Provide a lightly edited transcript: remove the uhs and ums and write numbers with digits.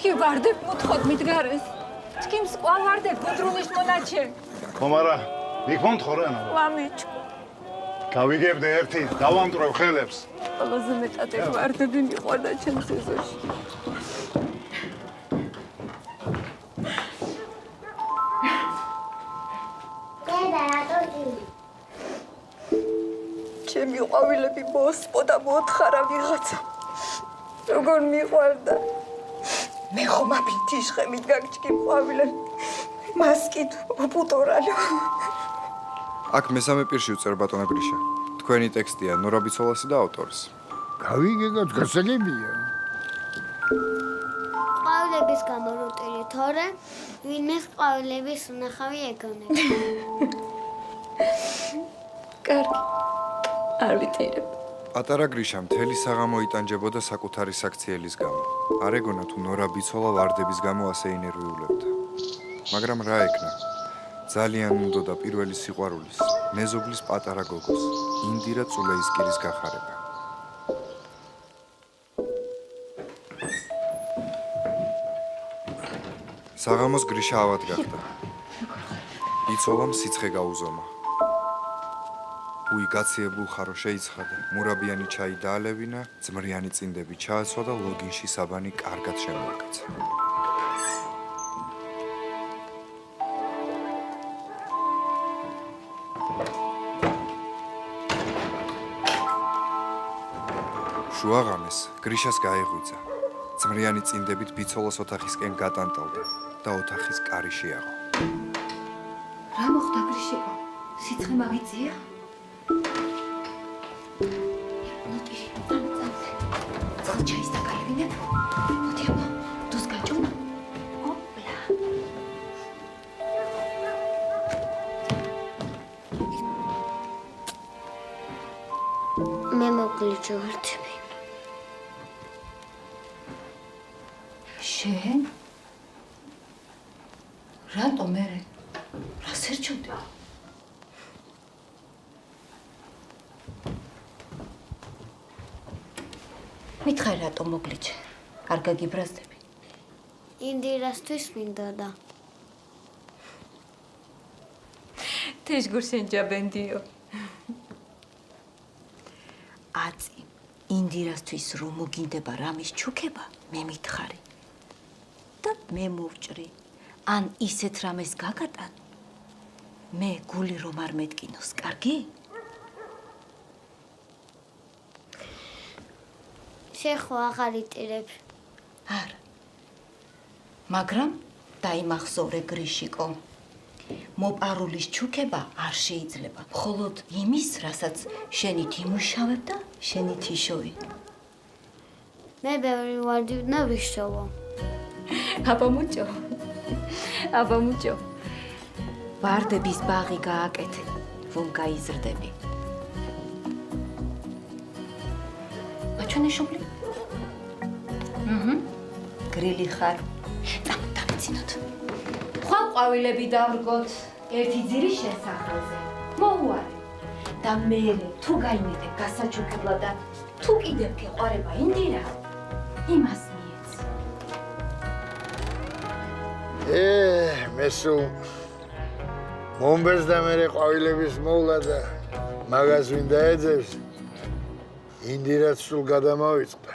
Чки вардებ მოთხოვთ მიდგარეს. Чკიმს ყვალ ვარდებ გუდრულის მონაჩე. ხომარა, მიქონთ ხორენა. მამიჩკო. გავიგებდე ერთი, დავამტვრევ ხელებს. ყველაზე მეტად ვარდები მიყვარდა ჩემს ეზოში. ჩემი ყვავილები მოსპო და მოთხარა ვიღაცა. როგორ მიყვარდა. მე ხომ აფინთიშხებით გაგჭკი ყვავილები. მასკით უპუტორალო. აქ მესამე პირში უწერ ბატონო გრიშა. თქვენი ტექსტია ნორა ბიცოლასი და ავტორის. გავიგეგოთ, გასაგებია. ყვავილების გამორუტილი თორე, ვინმეს ყვავილების უნახავი ეგონებს. კარგი. არ ვიტირებ. პატარა გრიშა მთელი საღამო იტანჯებოდა საკუთარი საქციელის გამო. არ ეგონა თუ ნორა ბიცოლა ვარდების გამო ასე ინერვიულებდა. მაგრამ რა ეკნა? ძალიან უნდოდა პირველი სიყვარულის, მეზობლის პატარა გოგოს, ინდირა წულეისკირის გახარება. საღამოს გრიშა ავად გახდა. ბიცოლამ სიცხე გაუზომა. გაციებულ ხარო შეიცხადა, მურაბიანი ჩაი დაალევინა, ძმრიანი წინდები ჩააცვა და ლოგინში საბანი კარგად შემოაკაცა. შუაღამეს გრიშას გაეღვიძა. ძმრიანი წინდებით ბიცოლას ოთახისკენ გატანტავდა და ოთახის კარი შეაღო. რა მოხდა გრიშიკო? სიცხე მაგიწია? მე მოკლეჭო ვარდები. შენ? რატო მე? რა სერჩოდე? მითხარ რატო მოკლეჭე? არ გაგიბრაზდები? ინდირასთვის მინდოდა. თეშგურშენ ჯაბენდიო. აწი ინდირასთვის რომ მოგინდება რამის ჩუქება, მე მითხარი. და მე მოვჭრი. ან ისეთ რამეს გაგატან, მე გული რომ არ მეტკინოს, კარგი? შეხო აღარ იტირებ. არა. მაგრამ დაიმახსოვრე გრიშიკო. მოპარულის ჩუქება არ შეიძლება. მხოლოდ იმის, რასაც შენით იმუშავებ და შენით იშოვი. მე ბევრი ვარდი უნდა ვიშოვო. აბამუჭო. აბამუჭო. ვარდების ბაღი გააკეთე, რომ გაიზრდები. მაჩვენეშობლი? გრილი ხარ. დამიცინოთ. ხვალ ყვავილები დავრგოთ ერთი ძირის შესახვევზე. მოუარე. და მე თუ გაიმეტებ გასაჩუქებლად და თუ კიდევ გეყვარება ინდირა, იმას მიეც. მე სულ მომბეს და მე ყვავილების მოვლა და მაგას ვინ დაეძებს, ინდირაც სულ გადამავიწყდა.